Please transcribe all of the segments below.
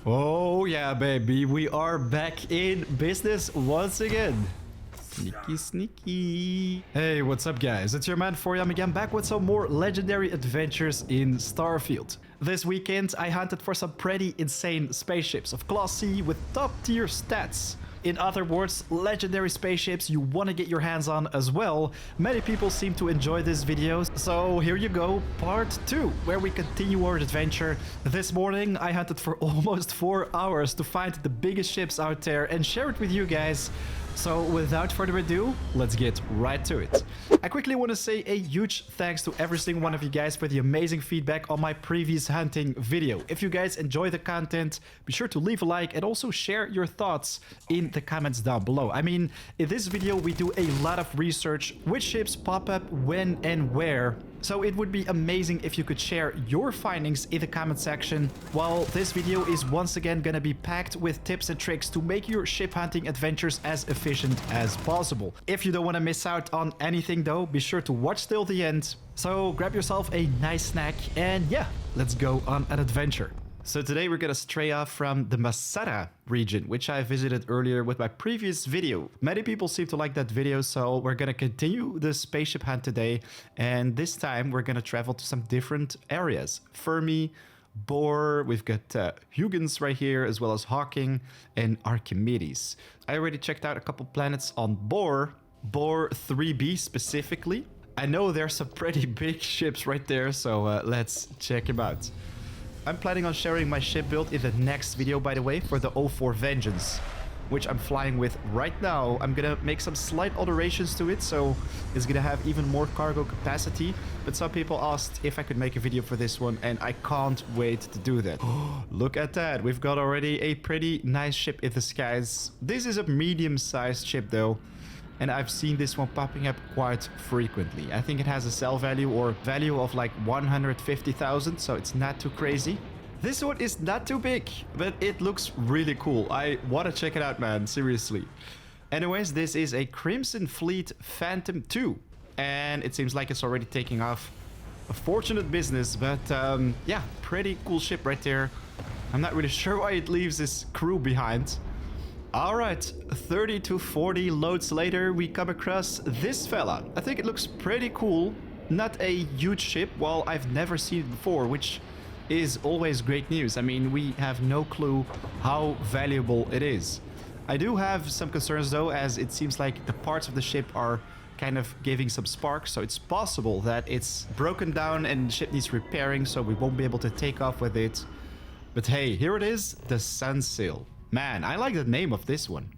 Oh yeah, baby, we are back in business once again. Sneaky, sneaky. Hey, what's up, guys? It's your man Foryam again, back with some more legendary adventures in Starfield. This weekend, I hunted for some pretty insane spaceships of Class C with top-tier stats. In other words, legendary spaceships you want to get your hands on as well. Many people seem to enjoy this video, so here you go, part 2, where we continue our adventure. This morning, I hunted for almost 4 hours to find the biggest ships out there and share it with you guys. So without further ado, let's get right to it. I quickly want to say a huge thanks to every single one of you guys for the amazing feedback on my previous hunting video. If you guys enjoy the content, be sure to leave a like and also share your thoughts in the comments down below. I mean, in this video we do a lot of research, which ships pop up when and where. So it would be amazing if you could share your findings in the comment section. While this video is once again gonna be packed with tips and tricks to make your ship hunting adventures as efficient as possible. If you don't want to miss out on anything though, be sure to watch till the end. So grab yourself a nice snack and yeah, let's go on an adventure. So today we're gonna stray off from the Masada region, which I visited earlier with my previous video. Many people seem to like that video, so we're gonna continue the spaceship hunt today. And this time we're gonna travel to some different areas. Fermi, Bohr, we've got Huygens right here, as well as Hawking and Archimedes. I already checked out a couple planets on Bohr 3B specifically. I know there's some pretty big ships right there, so let's check them out. I'm planning on sharing my ship build in the next video, by the way, for the 04 Vengeance, which I'm flying with right now. I'm gonna make some slight alterations to it, so it's gonna have even more cargo capacity. But some people asked if I could make a video for this one, and I can't wait to do that. Look at that. We've got already a pretty nice ship in the skies. This is a medium-sized ship, though, and I've seen this one popping up quite frequently. I think it has a sell value or value of like 150,000, so it's not too crazy. This one is not too big, but it looks really cool. I want to check it out, man, seriously. Anyways, this is a Crimson Fleet Phantom 2, and it seems like it's already taking off. A fortunate business, but yeah, pretty cool ship right there. I'm not really sure why it leaves this crew behind. Alright, 30 to 40 loads later, we come across this fella. I think it looks pretty cool. Not a huge ship, well, I've never seen it before, which is always great news. I mean, we have no clue how valuable it is. I do have some concerns though, as it seems like the parts of the ship are kind of giving some sparks, so it's possible that it's broken down and the ship needs repairing, so we won't be able to take off with it. But hey, here it is, the Sunsail. Man, I like the name of this one.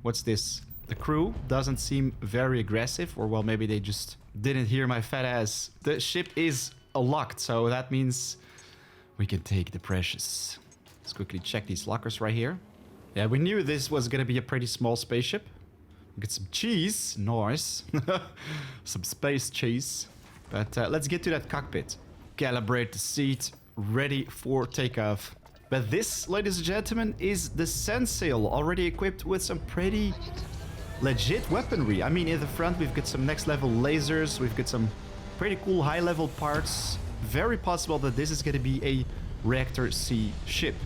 What's this? The crew doesn't seem very aggressive, or well, maybe they just didn't hear my fat ass. The ship is locked, so that means we can take the precious. Let's quickly check these lockers right here. Yeah, we knew this was gonna be a pretty small spaceship. Get some cheese. Nice. Some space cheese. But let's get to that cockpit. Calibrate the seat. Ready for takeoff. But this, ladies and gentlemen, is the Sunsail, already equipped with some pretty legit weaponry. I mean, in the front, we've got some next level lasers. We've got some pretty cool high level parts. Very possible that this is going to be a Reactor C ship.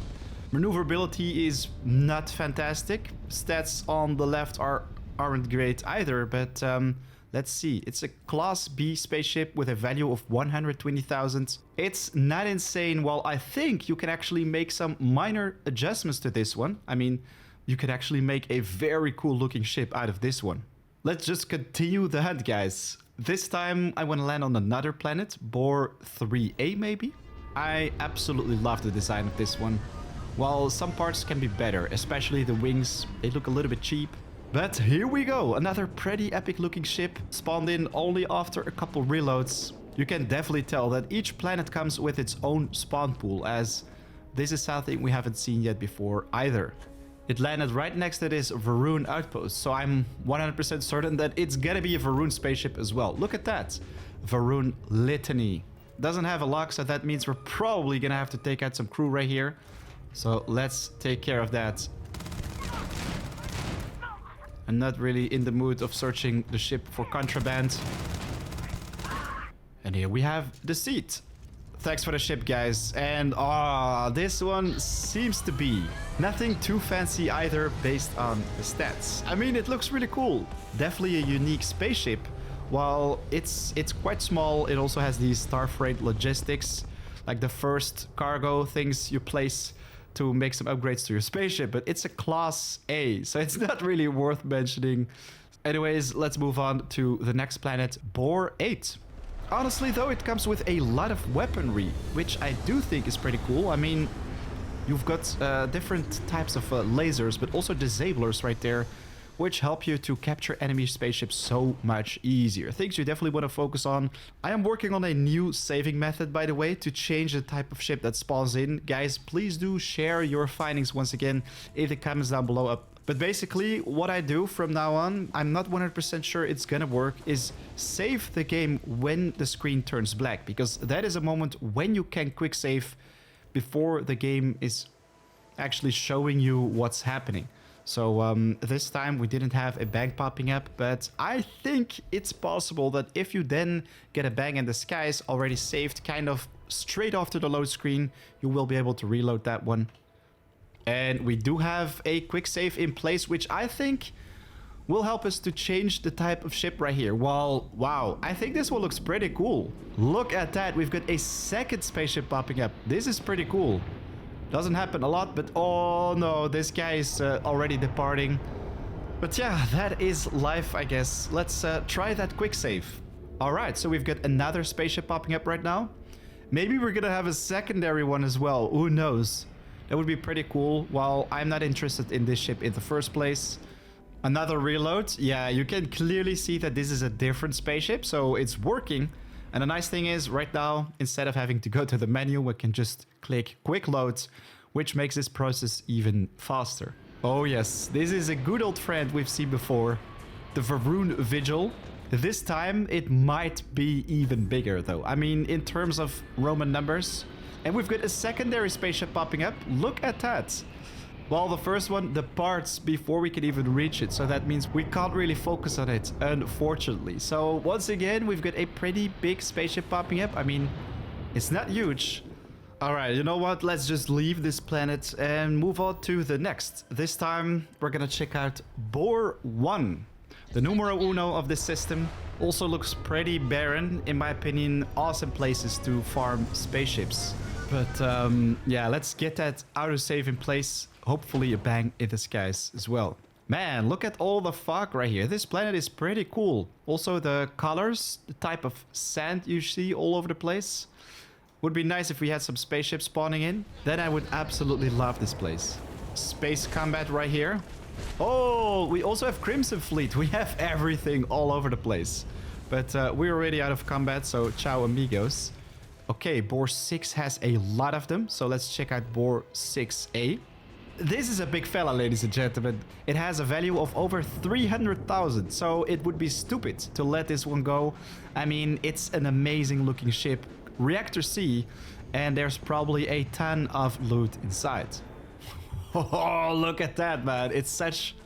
Maneuverability is not fantastic. Stats on the left aren't great either, but let's see. It's a Class B spaceship with a value of 120,000. It's not insane. Well, I think you can actually make some minor adjustments to this one. I mean, you could actually make a very cool looking ship out of this one. Let's just continue the hunt, guys. This time I want to land on another planet, Bohr 3A maybe? I absolutely love the design of this one. While some parts can be better, especially the wings, they look a little bit cheap. But here we go, another pretty epic looking ship, spawned in only after a couple reloads. You can definitely tell that each planet comes with its own spawn pool, as this is something we haven't seen yet before either. It landed right next to this Varuun outpost, so I'm 100% certain that it's gonna be a Varuun spaceship as well. Look at that, Varuun Litany. Doesn't have a lock, so that means we're probably gonna have to take out some crew right here. So let's take care of that. I'm not really in the mood of searching the ship for contraband. And here we have the seat. Thanks for the ship, guys. And this one seems to be nothing too fancy either based on the stats. I mean, it looks really cool. Definitely a unique spaceship. While it's quite small, it also has these Starfreight logistics, like the first cargo things you place to make some upgrades to your spaceship. But it's a Class A, so it's not really worth mentioning. Anyways, let's move on to the next planet, Bohr 8. Honestly, though, it comes with a lot of weaponry, which I do think is pretty cool. I mean, you've got different types of lasers, but also disablers right there, which help you to capture enemy spaceships so much easier. Things you definitely want to focus on. I am working on a new saving method, by the way, to change the type of ship that spawns in. Guys, please do share your findings once again in the comments down below. But basically, what I do from now on, I'm not 100% sure it's gonna work, is save the game when the screen turns black. Because that is a moment when you can quick save before the game is actually showing you what's happening. So this time we didn't have a bang popping up, but I think it's possible that if you then get a bang in the skies already saved kind of straight after the load screen, you will be able to reload that one. And we do have a quick save in place, which I think will help us to change the type of ship right here. Well, wow, I think this one looks pretty cool. Look at that, we've got a second spaceship popping up. This is pretty cool. Doesn't happen a lot, but oh no, this guy is already departing. But yeah, that is life, I guess. Let's try that quick save. All right, so we've got another spaceship popping up right now. Maybe we're gonna have a secondary one as well, who knows? That would be pretty cool. While I'm not interested in this ship in the first place. Another reload. Yeah, you can clearly see that this is a different spaceship, so it's working. And the nice thing is, right now, instead of having to go to the menu, we can just click quick loads, which makes this process even faster. Oh yes, this is a good old friend we've seen before. The Varuun Vigil. This time, it might be even bigger though. I mean, in terms of Roman numbers. And we've got a secondary spaceship popping up. Look at that. Well, the first one departs before we can even reach it. So that means we can't really focus on it, unfortunately. So once again, we've got a pretty big spaceship popping up. I mean, it's not huge. All right, you know what? Let's just leave this planet and move on to the next. This time, we're going to check out Bohr 1. The numero uno of this system. Also looks pretty barren, in my opinion. Awesome places to farm spaceships. But yeah, let's get that autosave in place. Hopefully a bang in the skies as well. Man, look at all the fog right here. This planet is pretty cool. Also the colors, the type of sand you see all over the place. Would be nice if we had some spaceships spawning in. Then I would absolutely love this place. Space combat right here. Oh, we also have Crimson Fleet. We have everything all over the place. But we're already out of combat, so ciao amigos. Okay, Bohr 6 has a lot of them, so let's check out Bohr 6A. This is a big fella, ladies and gentlemen. It has a value of over 300,000, so it would be stupid to let this one go. I mean, it's an amazing looking ship, Reactor C, and there's probably a ton of loot inside. Oh, look at that, man. It's such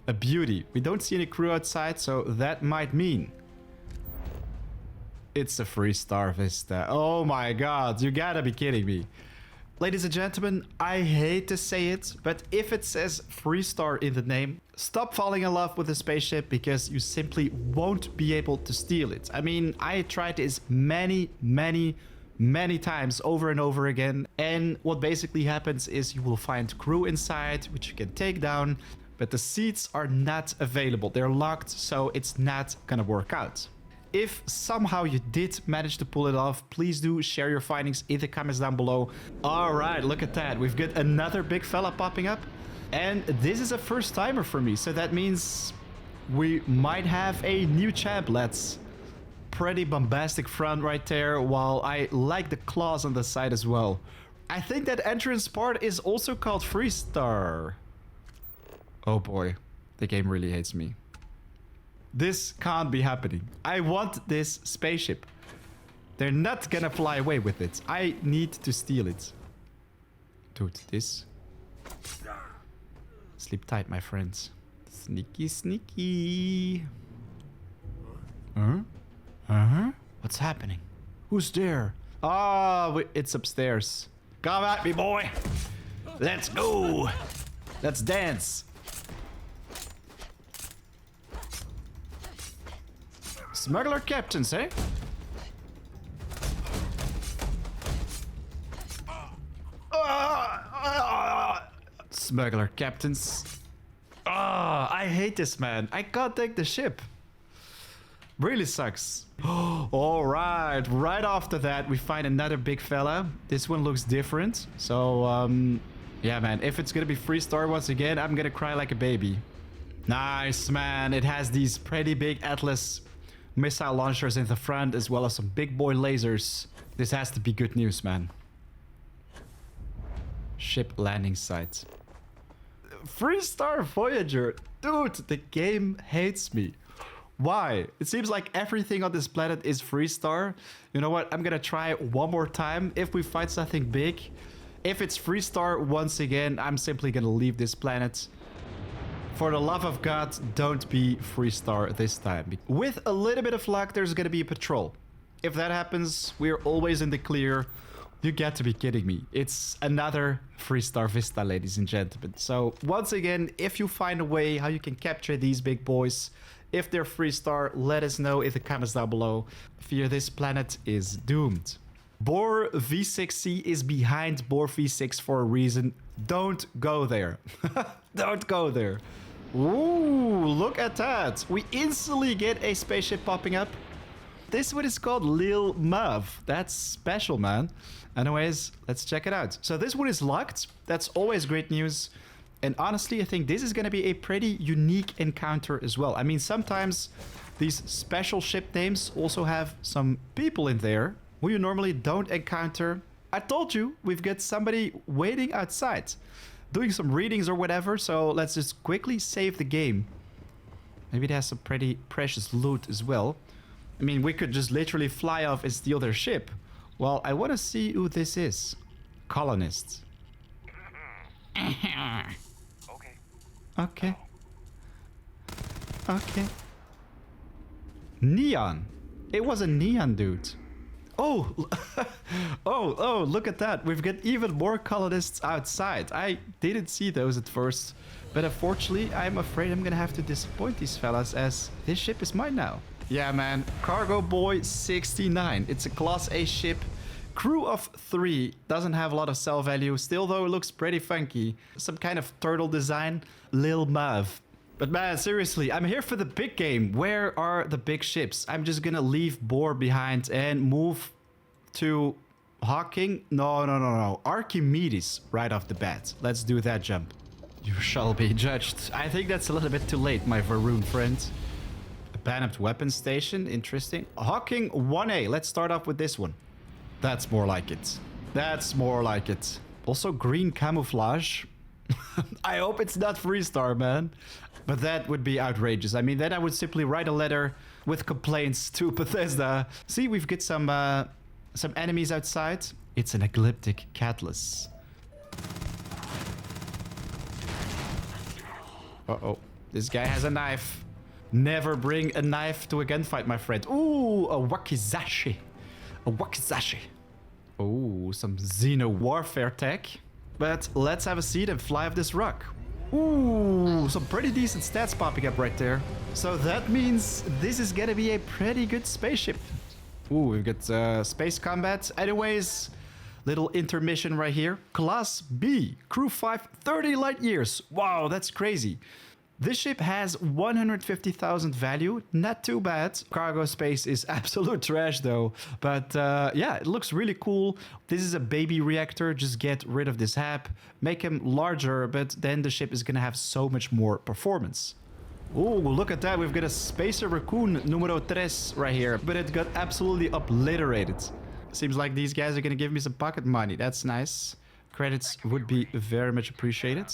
a beauty. We don't see any crew outside, so that might mean it's a Freestar Vista. Oh my god, you gotta be kidding me. Ladies and gentlemen, I hate to say it, but if it says Freestar in the name, stop falling in love with the spaceship because you simply won't be able to steal it. I mean, I tried this many times over and over again, and what basically happens is you will find crew inside, which you can take down, but the seats are not available. They're locked, so it's not gonna work out. If somehow you did manage to pull it off, please do share your findings in the comments down below. All right, look at that. We've got another big fella popping up. And this is a first timer for me, so that means we might have a new champ, lads. Pretty bombastic front right there, while I like the claws on the side as well. I think that entrance part is also called Freestar. Oh boy, the game really hates me. This can't be happening. I want this spaceship. They're not gonna fly away with it. I need to steal it. Dude, this... Sleep tight, my friends. Sneaky, sneaky. Huh? Uh-huh? What's happening? Who's there? Oh, it's upstairs. Come at me, boy. Let's go. Let's dance. Smuggler captains, eh? Smuggler captains. Ah, I hate this, man. I can't take the ship. Really sucks. All right. Right after that, we find another big fella. This one looks different. So, yeah, man. If it's gonna be Freestar once again, I'm gonna cry like a baby. Nice, man. It has these pretty big Atlas missile launchers in the front, as well as some big boy lasers. This has to be good news, man. Ship landing site. Freestar Voyager. Dude, the game hates me. Why? It seems like everything on this planet is Freestar. You know what? I'm gonna try one more time. If we find something big, if it's Freestar once again, I'm simply gonna leave this planet. For the love of God, don't be Freestar this time. With a little bit of luck, there's gonna be a patrol. If that happens, we're always in the clear. You got to be kidding me. It's another Freestar Vista, ladies and gentlemen. So once again, if you find a way how you can capture these big boys, if they're Freestar, let us know in the comments down below. Fear this planet is doomed. Bohr V6C is behind Bohr V6 for a reason. Don't go there. Don't go there. Ooh, look at that. We instantly get a spaceship popping up. This one is called Lil Muv. That's special, man. Anyways, let's check it out. So this one is locked. That's always great news. And honestly, I think this is going to be a pretty unique encounter as well. I mean, sometimes these special ship names also have some people in there who you normally don't encounter. I told you, we've got somebody waiting outside, doing some readings or whatever. So let's just quickly save the game. Maybe it has some pretty precious loot as well. I mean, we could just literally fly off and steal their ship. Well, I want to see who this is. Colonists. Okay. Okay. Neon. It was a neon dude. Oh. oh, look at that. We've got even more colonists outside. I didn't see those at first. But unfortunately, I'm afraid I'm gonna have to disappoint these fellas, as this ship is mine now. Yeah, man. Cargo Boy 69. It's a Class A ship. Crew of 3. Doesn't have a lot of sell value. Still, though, it looks pretty funky. Some kind of turtle design. Lil Muv. But man, seriously, I'm here for the big game. Where are the big ships? I'm just gonna leave Bohr behind and move to Hawking. No. Archimedes right off the bat. Let's do that jump. You shall be judged. I think that's a little bit too late, my Varuun friend. Abandoned weapon station. Interesting. Hawking 1A. Let's start off with this one. That's more like it. That's more like it. Also green camouflage. I hope it's not Freestar, man. But that would be outrageous. I mean, then I would simply write a letter with complaints to Bethesda. See, we've got some enemies outside. It's an Ecliptic Cutlass. Uh-oh. This guy has a knife. Never bring a knife to a gunfight, my friend. Ooh, a wakizashi. A wakizashi. Ooh, some Xeno warfare tech. But let's have a seat and fly off this rock. Ooh, some pretty decent stats popping up right there. So that means this is gonna be a pretty good spaceship. Ooh, we've got space combat. Anyways, little intermission right here. Class B, crew 5, 30 light years. Wow, that's crazy. This ship has 150,000 value, not too bad. Cargo space is absolute trash though. But yeah, it looks really cool. This is a baby reactor, just get rid of this hab, make him larger, but then the ship is gonna have so much more performance. Oh, look at that, we've got a Spacer Raccoon numero 3 right here, but it got absolutely obliterated. Seems like these guys are gonna give me some pocket money, that's nice. Credits would be very much appreciated.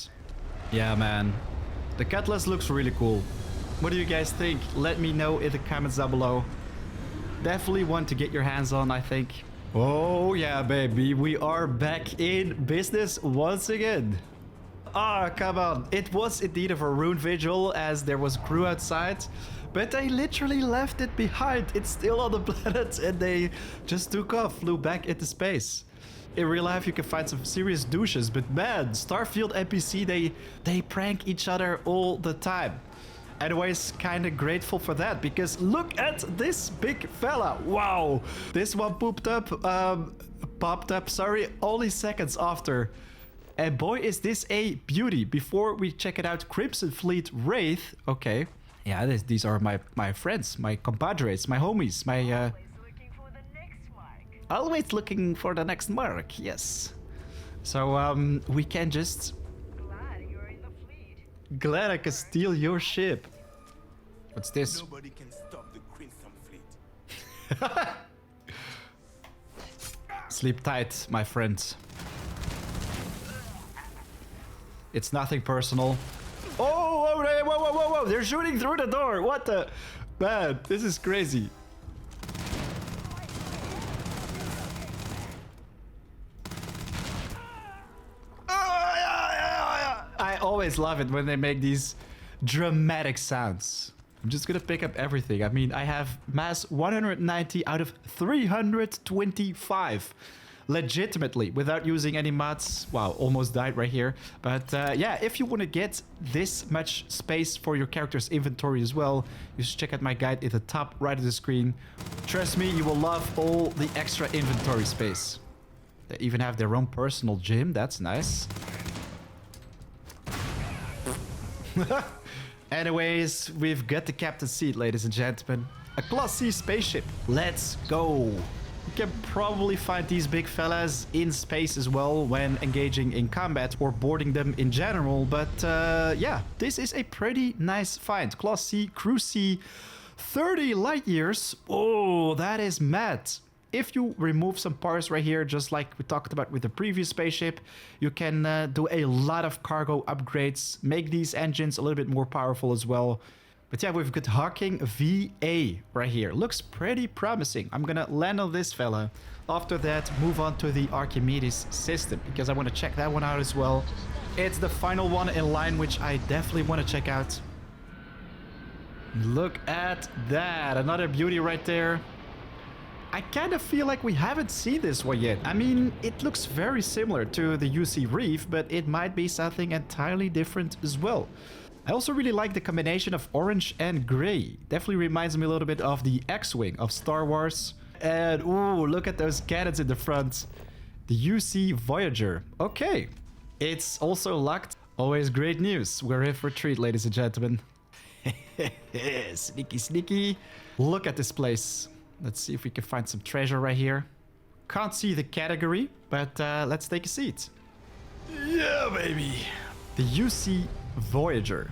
Yeah, man. The Cutlass looks really cool. What do you guys think? Let me know in the comments down below. Definitely one to get your hands on, I think. Oh yeah, baby. We are back in business once again. Ah, come on. It was indeed a Varuun Vigil, as there was crew outside. But they literally left it behind. It's still on the planet and they just took off, flew back into space. In real life, you can find some serious douches, but man, Starfield NPC, they prank each other all the time. Anyways, kind of grateful for that, because look at this big fella. Wow, this one popped up, sorry, only seconds after. And boy, is this a beauty. Before we check it out, Crimson Fleet Wraith. Okay, yeah, these are my friends, my compadres, my homies, my always looking for the next mark, yes. So we can just... Glad I can steal your ship. What's this? Nobody can stop the Crimson Fleet. Sleep tight, my friend. It's nothing personal. Oh, whoa, they're shooting through the door. What the... Man, this is crazy. I always love it when they make these dramatic sounds. I'm just gonna pick up everything. I mean, I have mass 190 out of 325. Legitimately, without using any mods. Wow, almost died right here. But yeah, if you want to get this much space for your character's inventory as well, you should check out my guide at the top right of the screen. Trust me, you will love all the extra inventory space. They even have their own personal gym. That's nice. Anyways, we've got the captain's seat, ladies and gentlemen. A Class C spaceship. Let's go. You can probably find these big fellas in space as well when engaging in combat or boarding them in general. But yeah, this is a pretty nice find. Class C, Crew C, 30 light years. Oh, that is mad. If you remove some parts right here, just like we talked about with the previous spaceship, you can do a lot of cargo upgrades, make these engines a little bit more powerful as well. But yeah, we've got Hawking VA right here. Looks pretty promising. I'm gonna land on this fella. After that, move on to the Archimedes system, because I want to check that one out as well. It's the final one in line, which I definitely want to check out. Look at that. Another beauty right there. I kind of feel like we haven't seen this one yet. I mean, it looks very similar to the UC Reef, but it might be something entirely different as well. I also really like the combination of orange and gray. Definitely reminds me a little bit of the X-Wing of Star Wars. And ooh, look at those cannons in the front. The UC Voyager. Okay. It's also locked. Always great news. We're in for a treat, ladies and gentlemen. Sneaky, sneaky. Look at this place. Let's see if we can find some treasure right here. Can't see the category, but let's take a seat. Yeah, baby. The UC Voyager.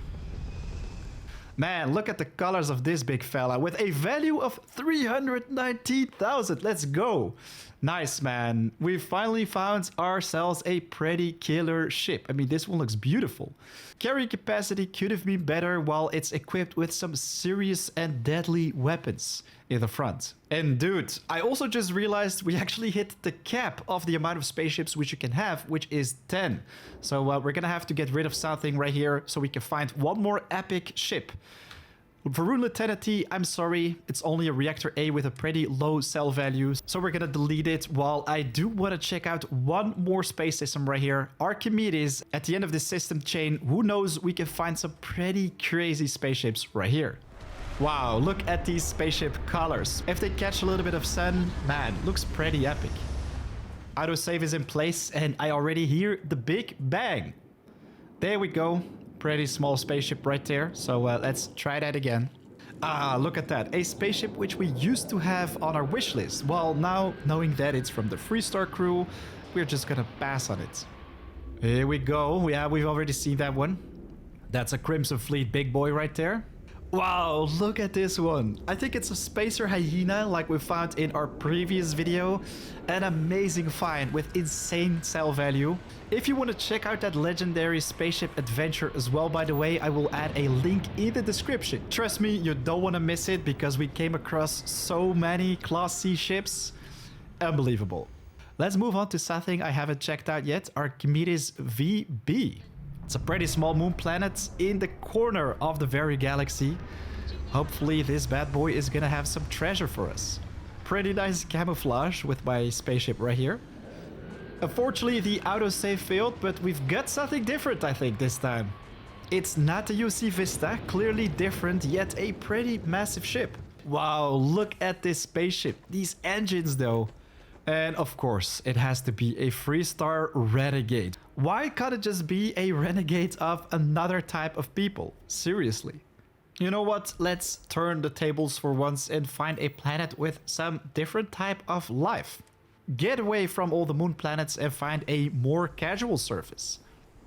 Man, look at the colors of this big fella with a value of 319,000. Let's go. Nice, man. We finally found ourselves a pretty killer ship. I mean, this one looks beautiful. Carry capacity could have been better while it's equipped with some serious and deadly weapons in the front. And dude, I also just realized we actually hit the cap of the amount of spaceships which you can have, which is 10. So we're gonna have to get rid of something right here so we can find one more epic ship. Varuun Lieutenant T, I'm sorry, it's only a Reactor A with a pretty low cell value, so we're gonna delete it, while I do want to check out one more space system right here, Archimedes. At the end of this system chain, who knows, we can find some pretty crazy spaceships right here. Wow, look at these spaceship colors. If they catch a little bit of sun, man, looks pretty epic. Autosave is in place and I already hear the big bang. There we go. Pretty small spaceship right there. So let's try that again. Ah, look at that. A spaceship which we used to have on our wish list. Well, now knowing that it's from the Freestar crew, we're just gonna pass on it. Here we go. Yeah, we've already seen that one. That's a Crimson Fleet big boy right there. Wow, look at this one. I think it's a Spacer Hyena like we found in our previous video. An amazing find with insane cell value. If you want to check out that legendary spaceship adventure as well, by the way, I will add a link in the description. Trust me, you don't want to miss it because we came across so many Class C ships. Unbelievable. Let's move on to something I haven't checked out yet. Archimedes VB. It's a pretty small moon planet in the corner of the very galaxy. Hopefully this bad boy is gonna have some treasure for us. Pretty nice camouflage with my spaceship right here. Unfortunately, the autosave failed, but we've got something different, I think, this time. It's not the UC Vista, clearly different, yet a pretty massive ship. Wow, look at this spaceship. These engines, though. And of course, it has to be a Freestar Renegade. Why can't it just be a Renegade of another type of people? Seriously. You know what? Let's turn the tables for once and find a planet with some different type of life. Get away from all the moon planets and find a more casual surface.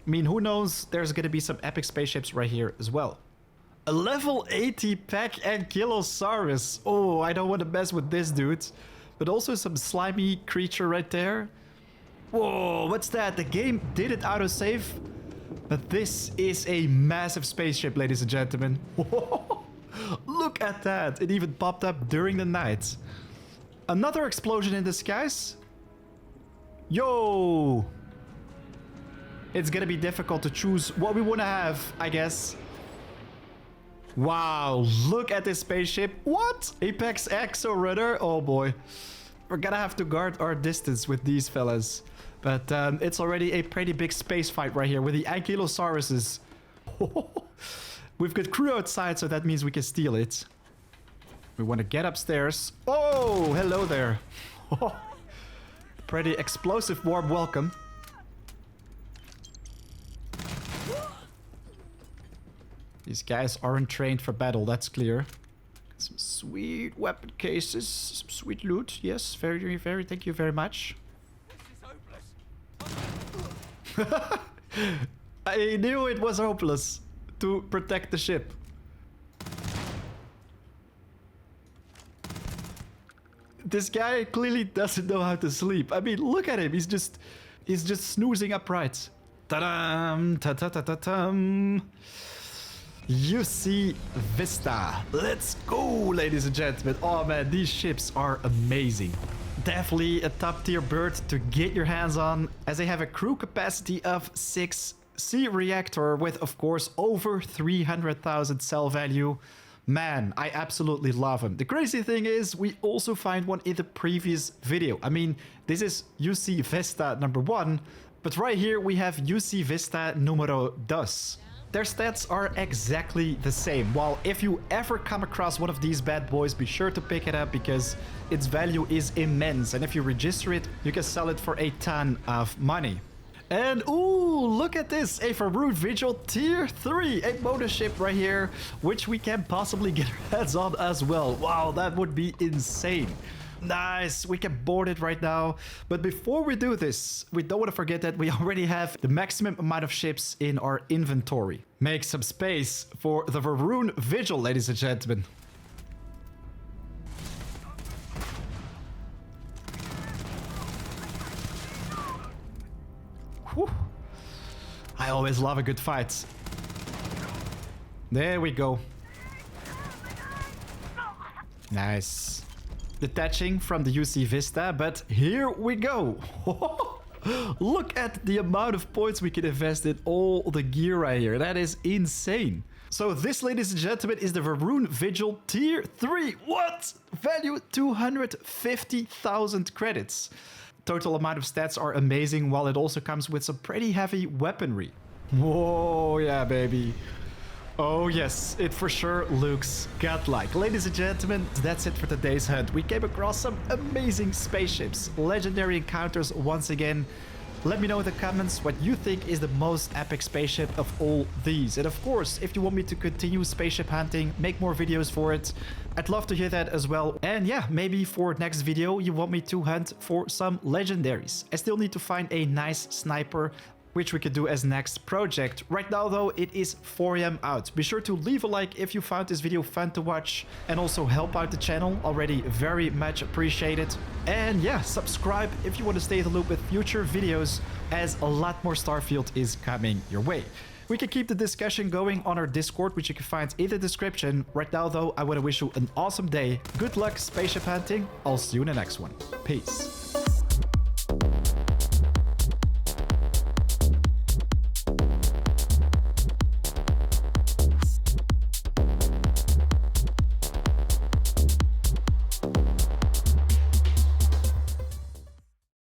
I mean, who knows? There's gonna be some epic spaceships right here as well. A level 80 Pack Ankylosaurus. Oh, I don't want to mess with this dude. But also some slimy creature right there. Whoa, what's that? The game did it autosave. But this is a massive spaceship, ladies and gentlemen. Look at that. It even popped up during the night. Another explosion in the skies. Yo! It's gonna be difficult to choose what we want to have, I guess. Wow, look at this spaceship. What? Apex Exo Rudder? Oh boy. We're gonna have to guard our distance with these fellas. But it's already a pretty big space fight right here with the Ankylosauruses. We've got crew outside, so that means we can steal it. We want to get upstairs. Oh, hello there. Pretty explosive warm welcome. These guys aren't trained for battle, that's clear. Some sweet weapon cases, some sweet loot. Yes, very, very, thank you very much. I knew it was hopeless to protect the ship. This guy clearly doesn't know how to sleep. I mean, look at him. He's just snoozing upright. Ta-dam, ta-ta-ta-ta-tum. UC Vista. Let's go, ladies and gentlemen. Oh man, these ships are amazing. Definitely a top tier bird to get your hands on, as they have a crew capacity of 6, C reactor with, of course, over 300,000 cell value. Man, I absolutely love them. The crazy thing is, we also find one in the previous video. I mean, this is UC Vista number 1, but right here we have UC Vista numero 2. Their stats are exactly the same. While if you ever come across one of these bad boys, be sure to pick it up because its value is immense. And if you register it, you can sell it for a ton of money. And ooh, look at this, a Varuun Vigil Tier 3, a bonus ship right here, which we can possibly get our hands on as well. Wow, that would be insane. Nice, we can board it right now. But before we do this, we don't want to forget that we already have the maximum amount of ships in our inventory. Make some space for the Varuun Vigil, ladies and gentlemen. Whew. I always love a good fight. There we go. Nice. Detaching from the UC Vista, but here we go. Look at the amount of points we can invest in all the gear right here. That is insane. So this, ladies and gentlemen, is the Varuun Vigil Tier 3. What? Value 250,000 credits. Total amount of stats are amazing, while it also comes with some pretty heavy weaponry. Whoa, yeah, baby. Oh yes, it for sure looks godlike. Ladies and gentlemen, that's it for today's hunt. We came across some amazing spaceships, legendary encounters once again. Let me know in the comments what you think is the most epic spaceship of all these. And of course, if you want me to continue spaceship hunting, make more videos for it, I'd love to hear that as well. And yeah, maybe for next video you want me to hunt for some legendaries. I still need to find a nice sniper, which we could do as next project. Right now though, it is 4 AM out. Be sure to leave a like if you found this video fun to watch, and also help out the channel, already very much appreciated. And yeah, subscribe if you want to stay in the loop with future videos, as a lot more Starfield is coming your way. We can keep the discussion going on our Discord, which you can find in the description. Right now though, I want to wish you an awesome day. Good luck spaceship hunting. I'll see you in the next one. Peace.